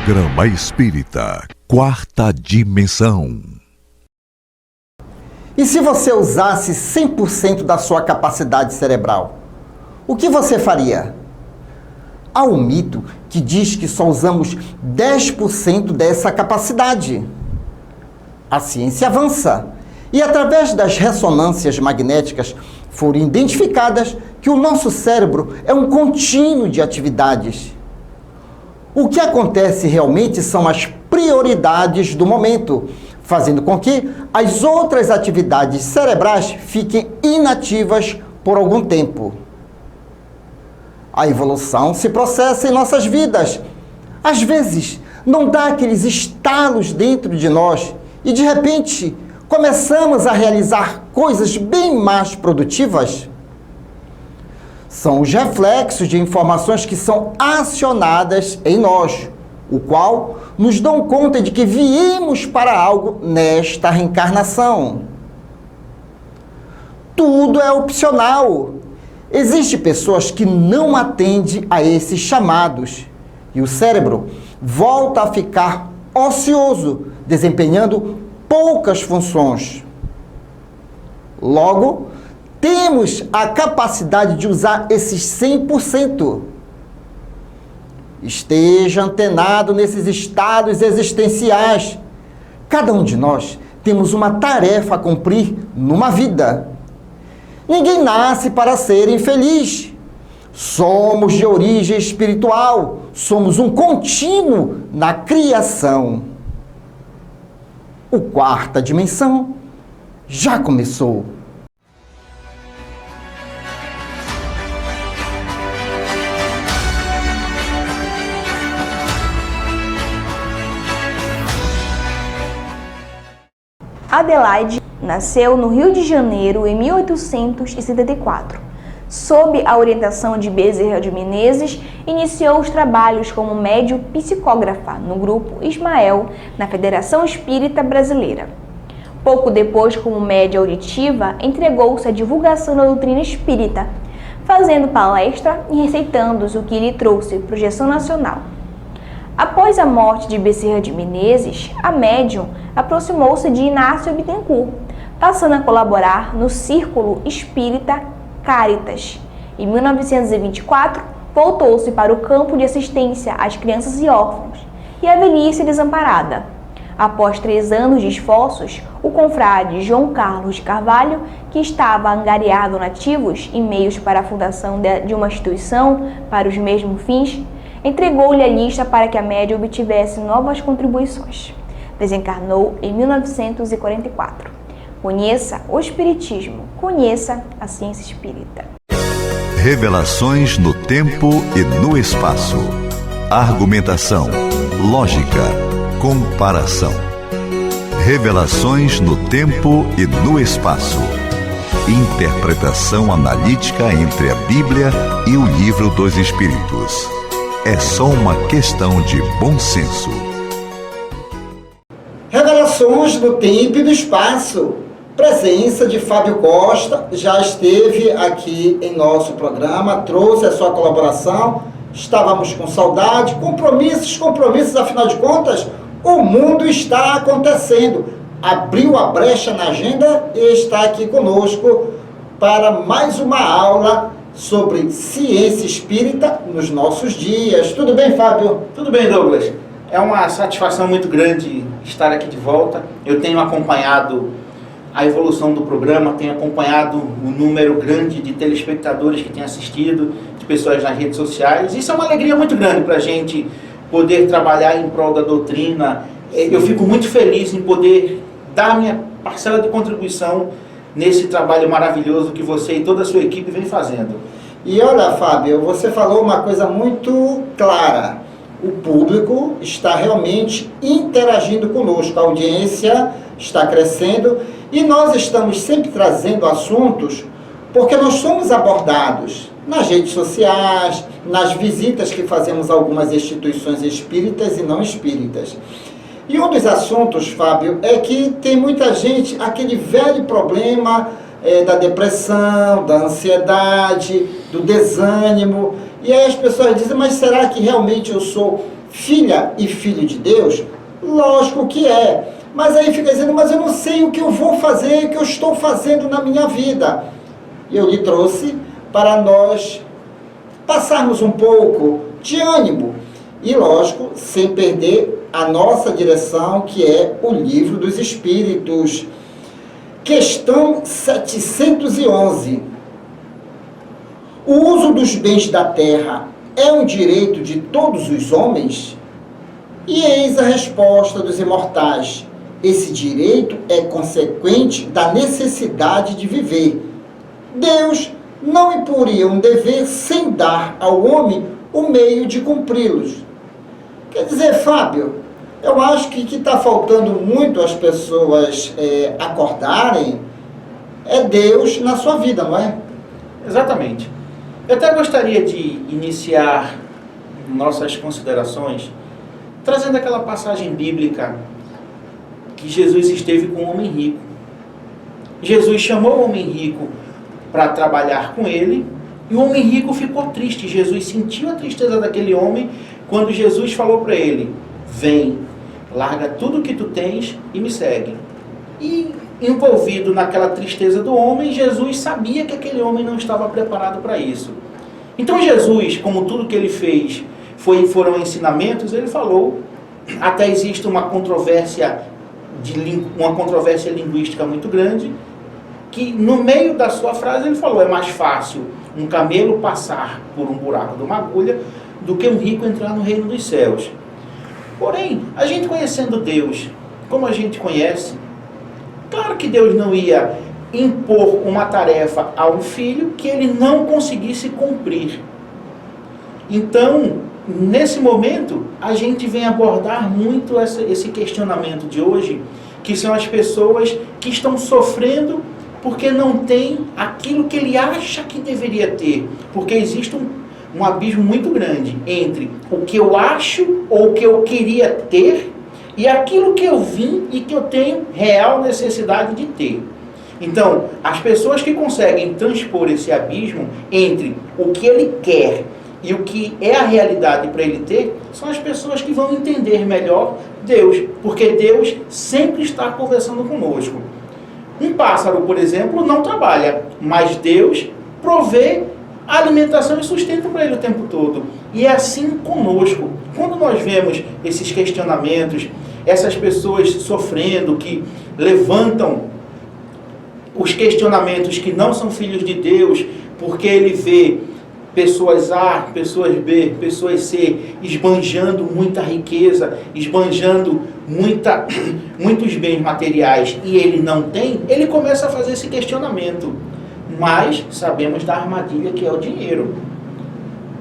Programa Espírita Quarta Dimensão. E se você usasse 100% da sua capacidade cerebral, o que você faria? Há um mito que diz que só usamos 10% dessa capacidade. A ciência avança e, através das ressonâncias magnéticas, foram identificadas que o nosso cérebro é um contínuo de atividades. O que acontece realmente são as prioridades do momento, fazendo com que as outras atividades cerebrais fiquem inativas por algum tempo. A evolução se processa em nossas vidas. Às vezes, não dá aqueles estalos dentro de nós e, de repente, começamos a realizar coisas bem mais produtivas. São os reflexos de informações que são acionadas em nós, o qual nos dão conta de que viemos para algo nesta reencarnação. Tudo é opcional. Existem pessoas que não atendem a esses chamados e o cérebro volta a ficar ocioso, desempenhando poucas funções. Logo, temos a capacidade de usar esses 100%. Esteja antenado nesses estados existenciais. Cada um de nós temos uma tarefa a cumprir numa vida. Ninguém nasce para ser infeliz. Somos de origem espiritual. Somos um contínuo na criação. O Quarta Dimensão já começou. Adelaide nasceu no Rio de Janeiro em 1874. Sob a orientação de Bezerra de Menezes, iniciou os trabalhos como médium psicógrafa no Grupo Ismael, na Federação Espírita Brasileira. Pouco depois, como média auditiva, entregou-se à divulgação da doutrina espírita, fazendo palestra e receitando o que lhe trouxe projeção nacional. Após a morte de Bezerra de Menezes, a médium aproximou-se de Inácio Bittencourt, passando a colaborar no Círculo Espírita Caritas. Em 1924, voltou-se para o campo de assistência às crianças e órfãos e à velhice desamparada. Após 3 anos de esforços, o confrade João Carlos de Carvalho, que estava angariado nativos e meios para a fundação de uma instituição para os mesmos fins, entregou-lhe a lista para que a média obtivesse novas contribuições. Desencarnou em 1944. Conheça o Espiritismo, conheça a ciência espírita. Revelações no tempo e no espaço. Argumentação, lógica, comparação. Revelações no tempo e no espaço. Interpretação analítica entre a Bíblia e o Livro dos Espíritos. É só uma questão de bom senso. Revelações no tempo e no espaço. Presença de Fábio Costa, já esteve aqui em nosso programa, trouxe a sua colaboração. Estávamos com saudade, compromissos, afinal de contas, o mundo está acontecendo. Abriu a brecha na agenda e está aqui conosco para mais uma aula sobre ciência espírita nos nossos dias. Tudo bem, Fábio? Tudo bem, Douglas. É uma satisfação muito grande estar aqui de volta. Eu tenho acompanhado a evolução do programa, tenho acompanhado o número grande de telespectadores que têm assistido, de pessoas nas redes sociais. Isso é uma alegria muito grande para a gente poder trabalhar em prol da doutrina. Eu fico muito feliz em poder dar minha parcela de contribuição nesse trabalho maravilhoso que você e toda a sua equipe vem fazendo. E olha, Fábio, você falou uma coisa muito clara. O público está realmente interagindo conosco, a audiência está crescendo e nós estamos sempre trazendo assuntos porque nós somos abordados nas redes sociais, nas visitas que fazemos a algumas instituições espíritas e não espíritas. E um dos assuntos, Fábio, é que tem muita gente, aquele velho problema da depressão, da ansiedade, do desânimo. E aí as pessoas dizem, mas será que realmente eu sou filha e filho de Deus? Lógico que é. Mas aí fica dizendo, mas eu não sei o que eu vou fazer, o que eu estou fazendo na minha vida. Eu lhe trouxe para nós passarmos um pouco de ânimo. E lógico, sem perder a nossa direção, que é o Livro dos Espíritos. Questão 711. O uso dos bens da terra é um direito de todos os homens? E eis a resposta dos imortais. Esse direito é consequente da necessidade de viver. Deus não imporia um dever sem dar ao homem o meio de cumpri-los. Quer dizer, Fábio, eu acho que o que está faltando muito as pessoas acordarem é Deus na sua vida, não é? Exatamente. Eu até gostaria de iniciar nossas considerações trazendo aquela passagem bíblica que Jesus esteve com um homem rico. Jesus chamou o homem rico para trabalhar com ele, e o homem rico ficou triste. Jesus sentiu a tristeza daquele homem quando Jesus falou para ele: vem, larga tudo que tu tens e me segue. E envolvido naquela tristeza do homem, Jesus sabia que aquele homem não estava preparado para isso. Então Jesus, como tudo que ele fez foram ensinamentos, ele falou, até existe uma controvérsia linguística muito grande, que no meio da sua frase ele falou: é mais fácil um camelo passar por um buraco de uma agulha do que um rico entrar no reino dos céus. Porém, a gente conhecendo Deus como a gente conhece, claro que Deus não ia impor uma tarefa a um filho que ele não conseguisse cumprir. Então, nesse momento, a gente vem abordar muito esse questionamento de hoje, que são as pessoas que estão sofrendo porque não tem aquilo que ele acha que deveria ter. Porque existe um abismo muito grande entre o que eu acho ou o que eu queria ter e aquilo que eu vim e que eu tenho real necessidade de ter. Então, as pessoas que conseguem transpor esse abismo entre o que ele quer e o que é a realidade para ele ter, são as pessoas que vão entender melhor Deus, porque Deus sempre está conversando conosco. Um pássaro, por exemplo, não trabalha, mas Deus provê alimentação e sustento para ele o tempo todo. E é assim conosco. Quando nós vemos esses questionamentos, essas pessoas sofrendo, que levantam os questionamentos que não são filhos de Deus, porque ele vê pessoas A, pessoas B, pessoas C, esbanjando muita riqueza, esbanjando muitos bens materiais, e ele não tem, ele começa a fazer esse questionamento. Mas sabemos da armadilha que é o dinheiro.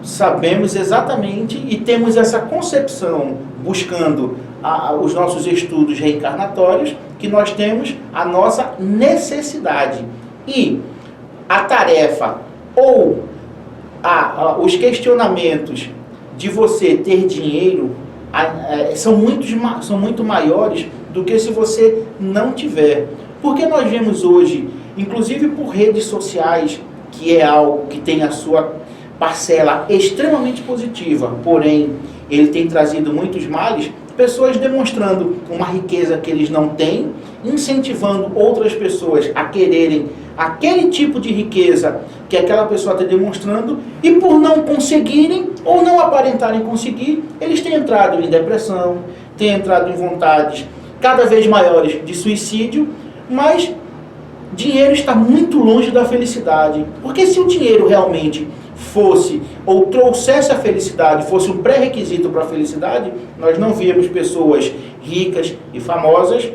Sabemos exatamente e temos essa concepção, buscando os nossos estudos reencarnatórios, que nós temos a nossa necessidade. E a tarefa ou os questionamentos de você ter dinheiro são muito maiores do que se você não tiver. Porque nós vemos hoje, inclusive por redes sociais, que é algo que tem a sua parcela extremamente positiva, porém ele tem trazido muitos males, pessoas demonstrando uma riqueza que eles não têm, incentivando outras pessoas a quererem aquele tipo de riqueza que aquela pessoa está demonstrando, e por não conseguirem ou não aparentarem conseguir, eles têm entrado em depressão, têm entrado em vontades cada vez maiores de suicídio. Mas dinheiro está muito longe da felicidade, porque se o dinheiro realmente fosse, ou trouxesse a felicidade, fosse um pré-requisito para a felicidade, nós não víamos pessoas ricas e famosas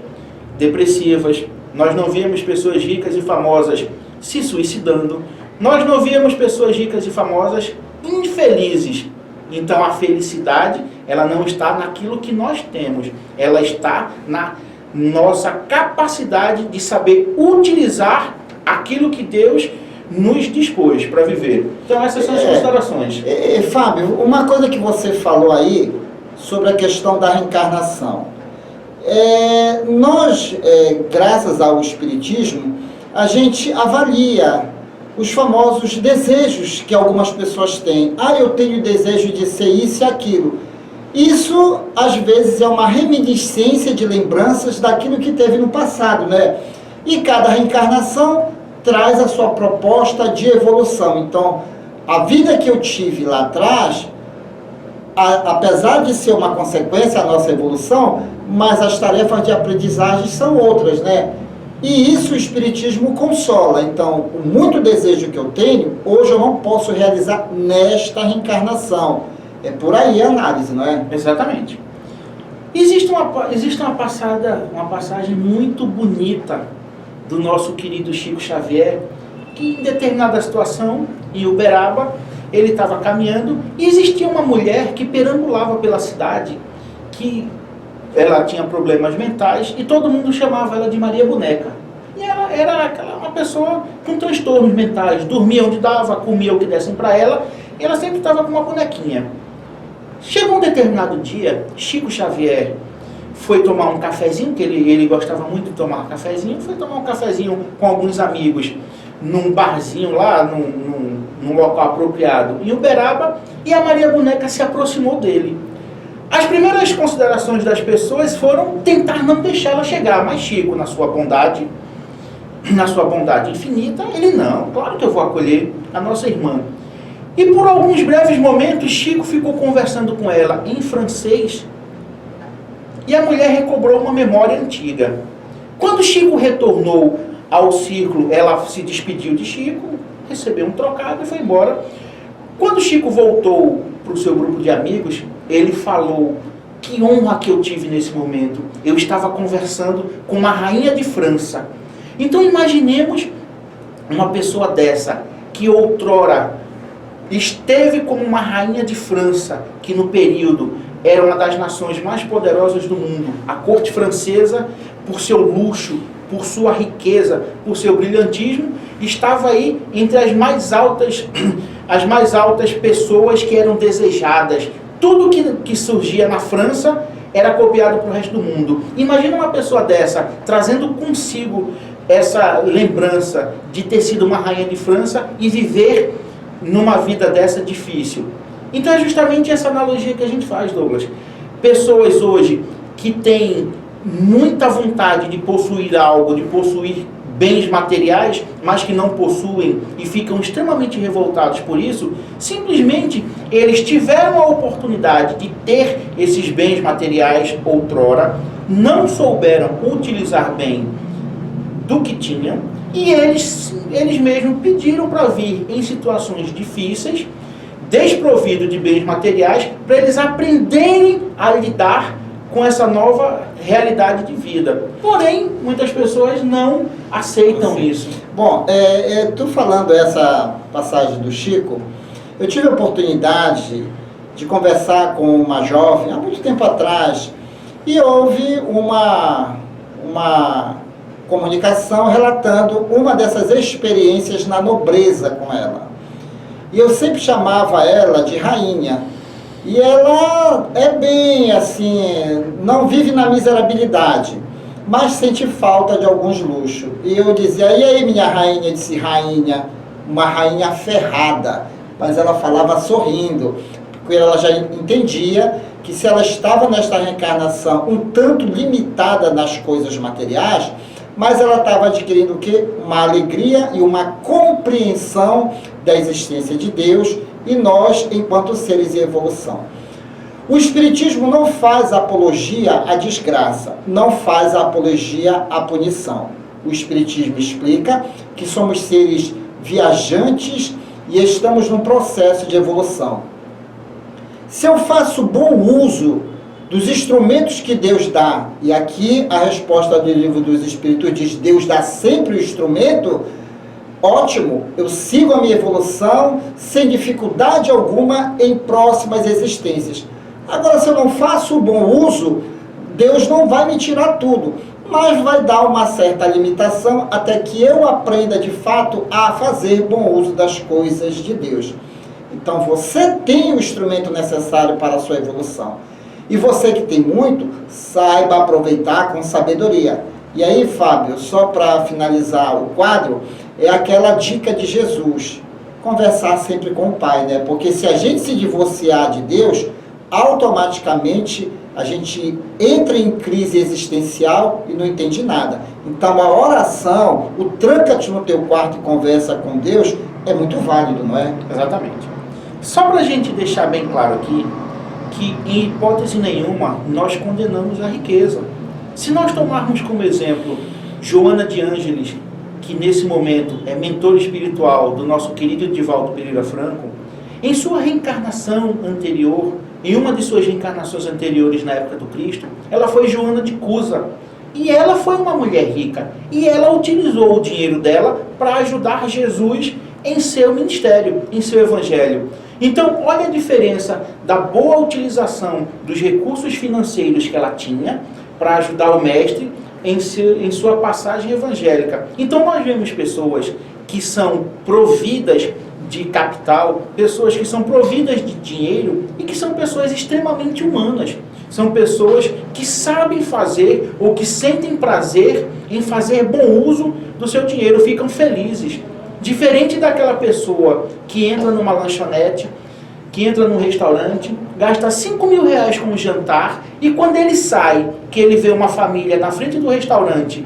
depressivas, nós não víamos pessoas ricas e famosas se suicidando, nós não víamos pessoas ricas e famosas infelizes. Então a felicidade, ela não está naquilo que nós temos, ela está na nossa capacidade de saber utilizar aquilo que Deus nos dispôs para viver. Então essas são as considerações. Fábio, uma coisa que você falou aí sobre a questão da reencarnação. Nós, graças ao Espiritismo, a gente avalia os famosos desejos que algumas pessoas têm. Eu tenho desejo de ser isso e aquilo. Isso, às vezes, é uma reminiscência de lembranças daquilo que teve no passado, né? E cada reencarnação traz a sua proposta de evolução. Então, a vida que eu tive lá atrás, apesar de ser uma consequência da nossa evolução, mas as tarefas de aprendizagem são outras, né? E isso o Espiritismo consola. Então, o muito desejo que eu tenho, hoje eu não posso realizar nesta reencarnação. É por aí a análise, não é? Exatamente. Existe uma passagem muito bonita do nosso querido Chico Xavier, que em determinada situação, em Uberaba, ele estava caminhando e existia uma mulher que perambulava pela cidade, que ela tinha problemas mentais e todo mundo chamava ela de Maria Boneca. E ela era uma pessoa com transtornos mentais, dormia onde dava, comia o que dessem para ela, e ela sempre estava com uma bonequinha. Chegou um determinado dia, Chico Xavier foi tomar um cafezinho, que ele gostava muito de tomar um cafezinho, foi tomar um cafezinho com alguns amigos num barzinho lá, num local apropriado em Uberaba, e a Maria Boneca se aproximou dele. As primeiras considerações das pessoas foram tentar não deixar ela chegar, mas Chico, na sua bondade infinita, ele não, claro que eu vou acolher a nossa irmã. E por alguns breves momentos, Chico ficou conversando com ela em francês, e a mulher recobrou uma memória antiga. Quando Chico retornou ao círculo, ela se despediu de Chico, recebeu um trocado e foi embora. Quando Chico voltou para o seu grupo de amigos, ele falou: que honra que eu tive nesse momento. Eu estava conversando com uma rainha de França. Então imaginemos uma pessoa dessa, que outrora esteve como uma rainha de França, que no período era uma das nações mais poderosas do mundo. A corte francesa, por seu luxo, por sua riqueza, por seu brilhantismo, estava aí entre as mais altas pessoas que eram desejadas. Tudo que surgia na França era copiado para o resto do mundo. Imagina uma pessoa dessa, trazendo consigo essa lembrança de ter sido uma rainha de França e viver numa vida dessa difícil. Então é justamente essa analogia que a gente faz, Douglas. Pessoas hoje que têm muita vontade de possuir algo, de possuir bens materiais, mas que não possuem e ficam extremamente revoltados por isso, simplesmente eles tiveram a oportunidade de ter esses bens materiais outrora, não souberam utilizar bem do que tinham, e eles mesmos pediram para vir em situações difíceis, desprovido de bens materiais, para eles aprenderem a lidar com essa nova realidade de vida. Porém, muitas pessoas não aceitam isso. Bom, tu falando essa passagem do Chico, eu tive a oportunidade de conversar com uma jovem há muito tempo atrás, e houve uma comunicação relatando uma dessas experiências na nobreza com ela. E eu sempre chamava ela de rainha. E ela é bem assim, não vive na miserabilidade, mas sente falta de alguns luxos. E eu dizia: e aí, minha rainha? Disse: rainha, uma rainha ferrada. Mas ela falava sorrindo, porque ela já entendia que se ela estava nesta reencarnação um tanto limitada nas coisas materiais, mas ela estava adquirindo o quê? Uma alegria e uma compreensão da existência de Deus e nós, enquanto seres em evolução. O Espiritismo não faz apologia à desgraça, não faz apologia à punição. O Espiritismo explica que somos seres viajantes e estamos num processo de evolução. Se eu faço bom uso dos instrumentos que Deus dá, e aqui a resposta do Livro dos Espíritos diz: Deus dá sempre o instrumento, ótimo, eu sigo a minha evolução sem dificuldade alguma em próximas existências. Agora, se eu não faço o bom uso, Deus não vai me tirar tudo, mas vai dar uma certa limitação até que eu aprenda de fato a fazer bom uso das coisas de Deus. Então você tem o instrumento necessário para a sua evolução. E você que tem muito, saiba aproveitar com sabedoria. E aí, Fábio, só para finalizar o quadro, é aquela dica de Jesus: conversar sempre com o Pai, né? Porque se a gente se divorciar de Deus, automaticamente a gente entra em crise existencial e não entende nada. Então a oração, o tranca-te no teu quarto e conversa com Deus, é muito válido, não é? Exatamente. Só para a gente deixar bem claro aqui, que em hipótese nenhuma nós condenamos a riqueza. Se nós tomarmos como exemplo Joana de Ângeles, que nesse momento é mentor espiritual do nosso querido Edivaldo Pereira Franco, em sua reencarnação anterior, em uma de suas reencarnações anteriores na época do Cristo, ela foi Joana de Cusa. E ela foi uma mulher rica. E ela utilizou o dinheiro dela para ajudar Jesus em seu ministério, em seu evangelho. Então, olha a diferença da boa utilização dos recursos financeiros que ela tinha para ajudar o mestre em sua passagem evangélica. Então, nós vemos pessoas que são providas de capital, pessoas que são providas de dinheiro e que são pessoas extremamente humanas. São pessoas que sabem fazer ou que sentem prazer em fazer bom uso do seu dinheiro, ficam felizes. Diferente daquela pessoa que entra numa lanchonete, que entra num restaurante, gasta 5 mil reais com um jantar e quando ele sai, que ele vê uma família na frente do restaurante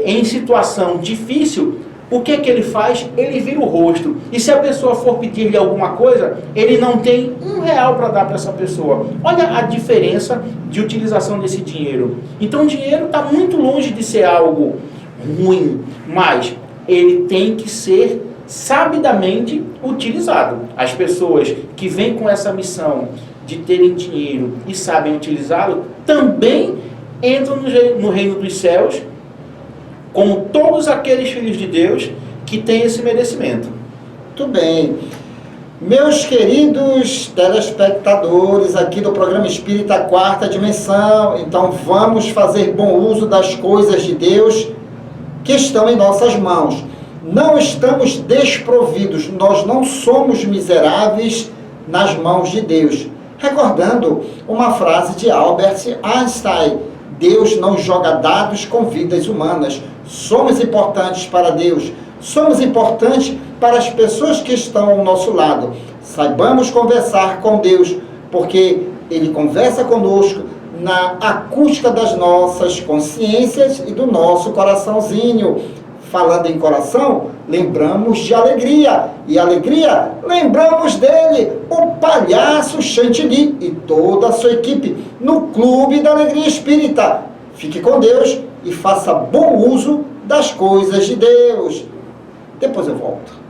em situação difícil, o que é que ele faz? Ele vira o rosto. E se a pessoa for pedir-lhe alguma coisa, ele não tem R$1 para dar para essa pessoa. Olha a diferença de utilização desse dinheiro. Então o dinheiro está muito longe de ser algo ruim, mas ele tem que ser sabidamente utilizado. As pessoas que vêm com essa missão de terem dinheiro e sabem utilizá-lo, também entram no reino dos céus, como todos aqueles filhos de Deus que têm esse merecimento. Muito bem. Meus queridos telespectadores aqui do programa Espírita Quarta Dimensão, então vamos fazer bom uso das coisas de Deus que estão em nossas mãos. Não estamos desprovidos, nós não somos miseráveis nas mãos de Deus. Recordando uma frase de Albert Einstein: Deus não joga dados com vidas humanas. Somos importantes para Deus, somos importantes para as pessoas que estão ao nosso lado. Saibamos conversar com Deus, porque Ele conversa conosco na acústica das nossas consciências e do nosso coraçãozinho. Falando em coração, lembramos de alegria. E alegria, lembramos dele, o Palhaço Chantilly e toda a sua equipe, no Clube da Alegria Espírita. Fique com Deus e faça bom uso das coisas de Deus. Depois eu volto.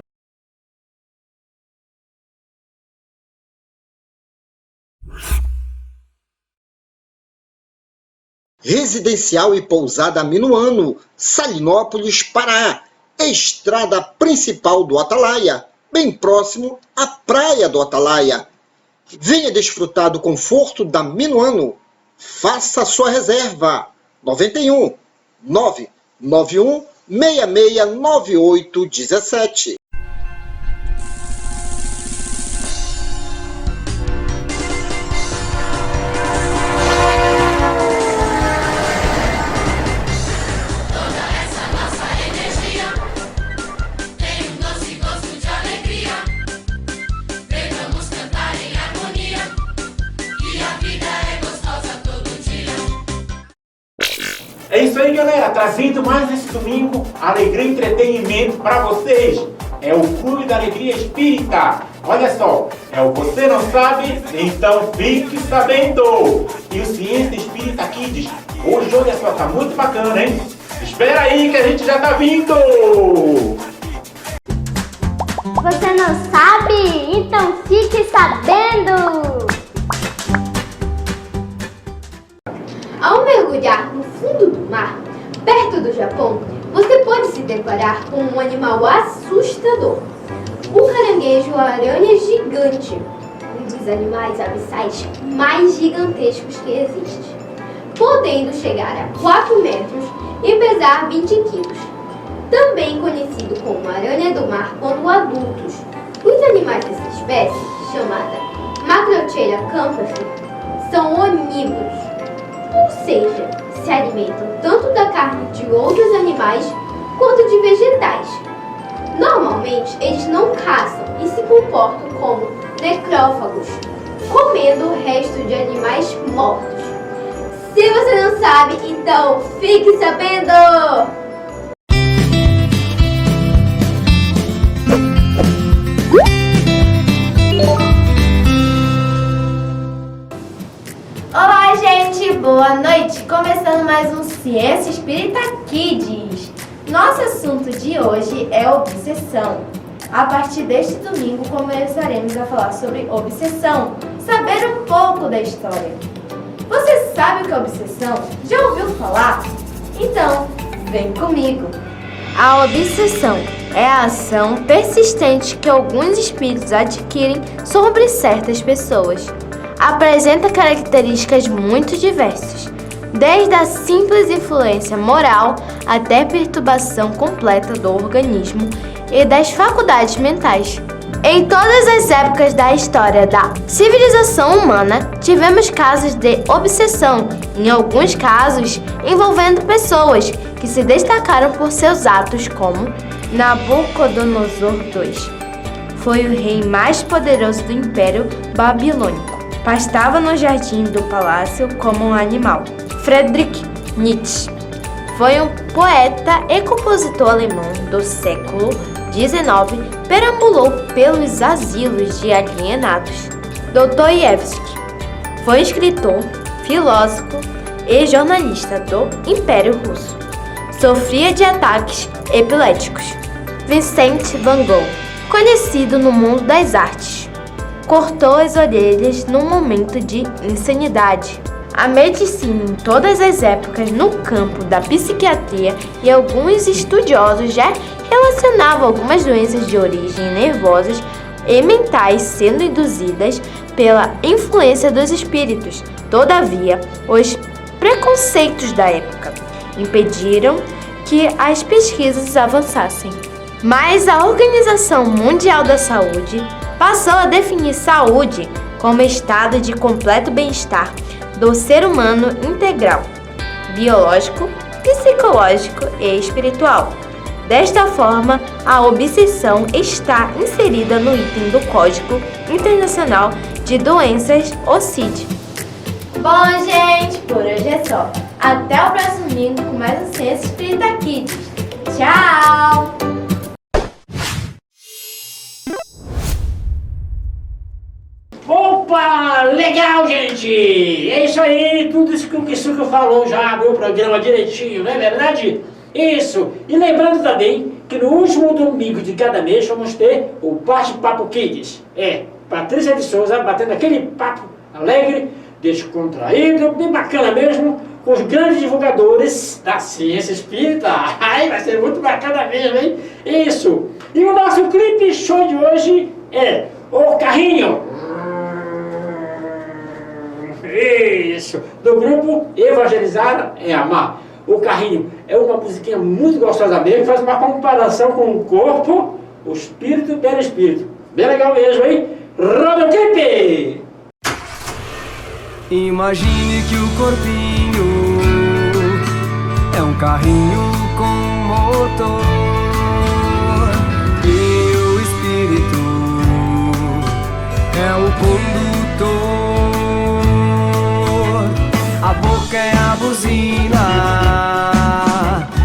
Residencial e pousada Minuano, Salinópolis, Pará. Estrada principal do Atalaia, bem próximo à praia do Atalaia. Venha desfrutar do conforto da Minuano. Faça sua reserva. 91 991 669817. É isso aí, galera, trazendo mais esse domingo alegria e entretenimento para vocês. É o Clube da Alegria Espírita. Olha só, é o Você Não Sabe? Então fique sabendo. E o Ciência Espírita Kids, hoje, olha só, tá muito bacana, hein? Espera aí que a gente já tá vindo. Você não sabe? Então fique sabendo. Ao mergulhar no fundo do mar, perto do Japão, você pode se deparar com um animal assustador. O caranguejo-aranha gigante, um dos animais abissais mais gigantescos que existe, podendo chegar a 4 metros e pesar 20 quilos. Também conhecido como aranha do mar quando adultos. Os animais dessa espécie, chamada Macrocheira campestris, são onívoros. Ou seja, se alimentam tanto da carne de outros animais quanto de vegetais. Normalmente, eles não caçam e se comportam como necrófagos, comendo o resto de animais mortos. Se você não sabe, então fique sabendo! Olá, gente! Boa noite! Começando mais um Ciência Espírita Kids. Nosso assunto de hoje é obsessão. A partir deste domingo começaremos a falar sobre obsessão, saber um pouco da história. Você sabe o que é obsessão? Já ouviu falar? Então, vem comigo! A obsessão é a ação persistente que alguns espíritos adquirem sobre certas pessoas. Apresenta características muito diversas, desde a simples influência moral até perturbação completa do organismo e das faculdades mentais. Em todas as épocas da história da civilização humana, tivemos casos de obsessão, em alguns casos envolvendo pessoas que se destacaram por seus atos, como Nabucodonosor II. Foi o rei mais poderoso do Império Babilônico. Pastava no jardim do palácio como um animal. Friedrich Nietzsche foi um poeta e compositor alemão do século XIX, perambulou pelos asilos de alienados. Dostoiévski foi escritor, filósofo e jornalista do Império Russo. Sofria de ataques epiléticos. Vincent van Gogh, conhecido no mundo das artes, cortou as orelhas num momento de insanidade. A medicina em todas as épocas no campo da psiquiatria e alguns estudiosos já relacionavam algumas doenças de origem nervosas e mentais sendo induzidas pela influência dos espíritos. Todavia, os preconceitos da época impediram que as pesquisas avançassem. Mas a Organização Mundial da Saúde passou a definir saúde como estado de completo bem-estar do ser humano integral, biológico, psicológico e espiritual. Desta forma, a obsessão está inserida no item do Código Internacional de Doenças, o CID. Bom, gente, por hoje é só. Até o próximo domingo com mais um Ciência Espírita Kids. Tchau! Opa, legal, gente! É isso aí, tudo isso que o Suco falou já abriu o programa direitinho, não é verdade? Isso! E lembrando também que no último domingo de cada mês vamos ter o Bate-Papo Kids. Patrícia de Souza batendo aquele papo alegre, descontraído, bem bacana mesmo, com os grandes divulgadores da ciência espírita. Ai, vai ser muito bacana mesmo, hein? Isso! E o nosso clipe show de hoje é O Carrinho. Isso! Do grupo Evangelizar é Amar. O Carrinho é uma musiquinha muito gostosa mesmo, faz uma comparação com o corpo, o espírito e o perispírito. Bem legal mesmo, hein? Roda o clipe! Imagine que o corpinho é um carrinho com motor e o espírito é o condutor. A boca é a buzina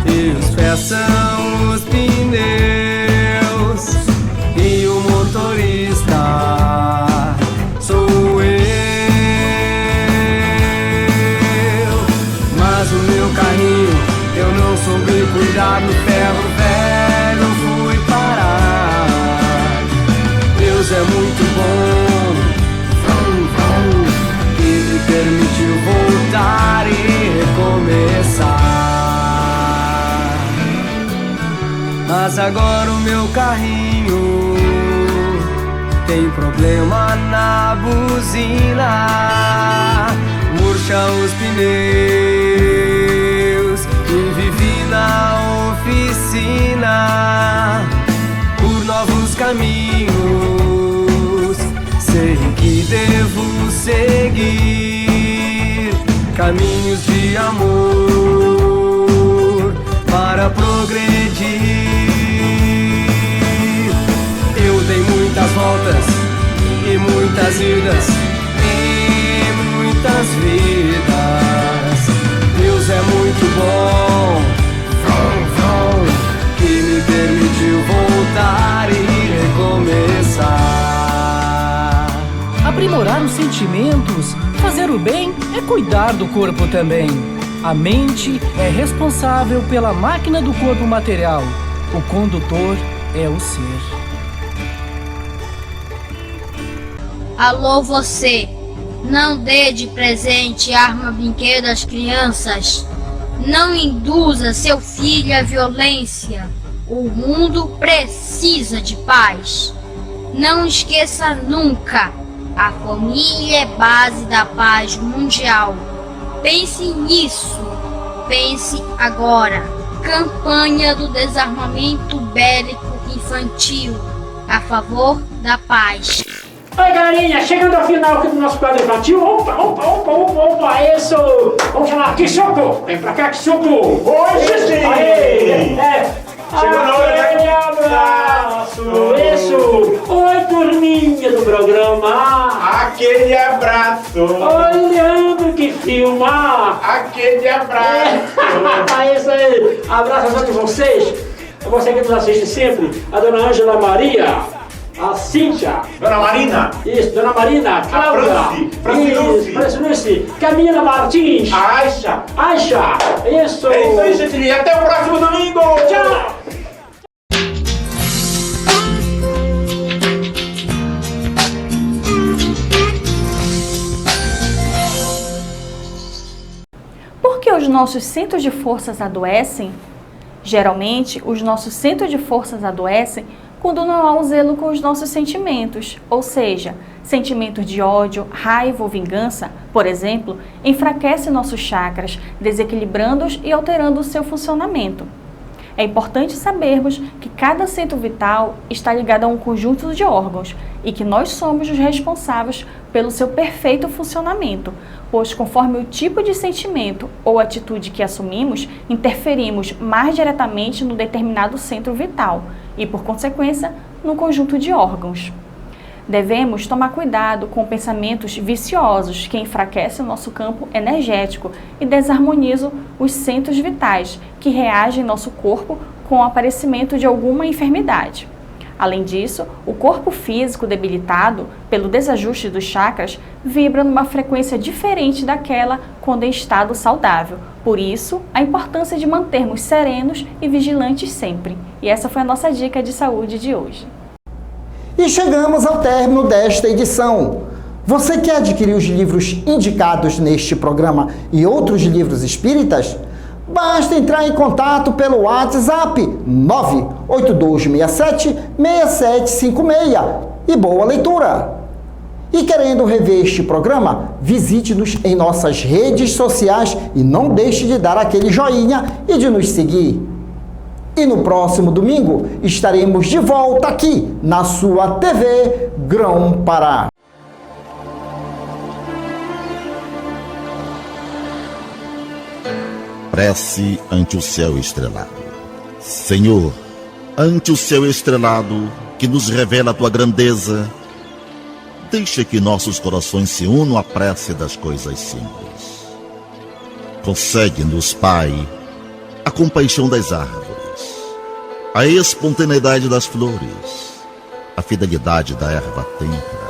e os pés são os pneus e o motorista sou eu. Mas o meu carrinho eu não soube cuidar, no ferro velho fui parar. Deus é muito bom, que me permitiu voltar e recomeçar. Mas agora o meu carrinho tem problema na buzina, murcha os pneus e vivi na oficina por novos caminhos. Sei que devo seguir caminhos de amor para progredir. Eu dei muitas voltas e muitas idas sentimentos, fazer o bem é cuidar do corpo também. A mente é responsável pela máquina do corpo material. O condutor é o ser. Alô você, não dê de presente arma brinquedo às crianças. Não induza seu filho à violência. O mundo precisa de paz. Não esqueça nunca, a família é base da paz mundial. Pense nisso, pense agora. Campanha do desarmamento bélico infantil, a favor da paz. Oi, galerinha, chegando ao final aqui do nosso quadro infantil. Opa, isso! Vamos chamar Kisuko! Vem pra cá, Kisuko! Hoje sim! Chegou na hora, né? Aquele abraço! Isso! Oi, turminha do programa! Aquele abraço! Olhando que filma! Aquele abraço! Isso aí! Abraço a todos vocês! A você que nos assiste sempre, a dona Ângela Maria, a Cíntia, Dona Marina! isso, Dona Marina, Cláudia, Franciluce, Camila Martins, Aixa! Isso! É isso aí, gente! Até o próximo domingo! Tchau! Por que os nossos centros de forças adoecem? Geralmente, os nossos centros de forças adoecem quando não há um zelo com os nossos sentimentos, ou seja, sentimentos de ódio, raiva ou vingança, por exemplo, enfraquecem nossos chakras, desequilibrando-os e alterando o seu funcionamento. É importante sabermos que cada centro vital está ligado a um conjunto de órgãos e que nós somos os responsáveis pelo seu perfeito funcionamento, pois conforme o tipo de sentimento ou atitude que assumimos, interferimos mais diretamente no determinado centro vital e, por consequência, no conjunto de órgãos. Devemos tomar cuidado com pensamentos viciosos que enfraquecem o nosso campo energético e desarmonizam os centros vitais que reagem em nosso corpo com o aparecimento de alguma enfermidade. Além disso, o corpo físico debilitado pelo desajuste dos chakras vibra numa frequência diferente daquela quando em estado saudável. Por isso, a importância de mantermos serenos e vigilantes sempre. E essa foi a nossa dica de saúde de hoje. E chegamos ao término desta edição. Você quer adquirir os livros indicados neste programa e outros livros espíritas? Basta entrar em contato pelo WhatsApp 98267-6756 e boa leitura! E querendo rever este programa, visite-nos em nossas redes sociais e não deixe de dar aquele joinha e de nos seguir. E no próximo domingo estaremos de volta aqui na sua TV Grão-Pará. Prece ante o céu estrelado. Senhor, ante o céu estrelado, que nos revela a tua grandeza, deixa que nossos corações se unam à prece das coisas simples. Concede-nos, Pai, a compaixão das árvores, a espontaneidade das flores, a fidelidade da erva têmpera,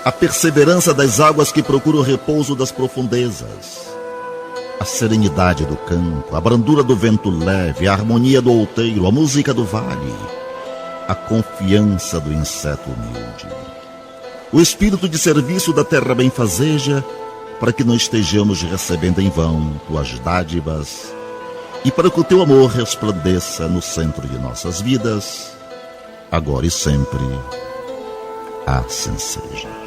a perseverança das águas que procuram o repouso das profundezas, a serenidade do campo, a brandura do vento leve, a harmonia do outeiro, a música do vale, a confiança do inseto humilde, o espírito de serviço da terra benfazeja, para que não estejamos recebendo em vão tuas dádivas e para que o teu amor resplandeça no centro de nossas vidas, agora e sempre. Assim seja.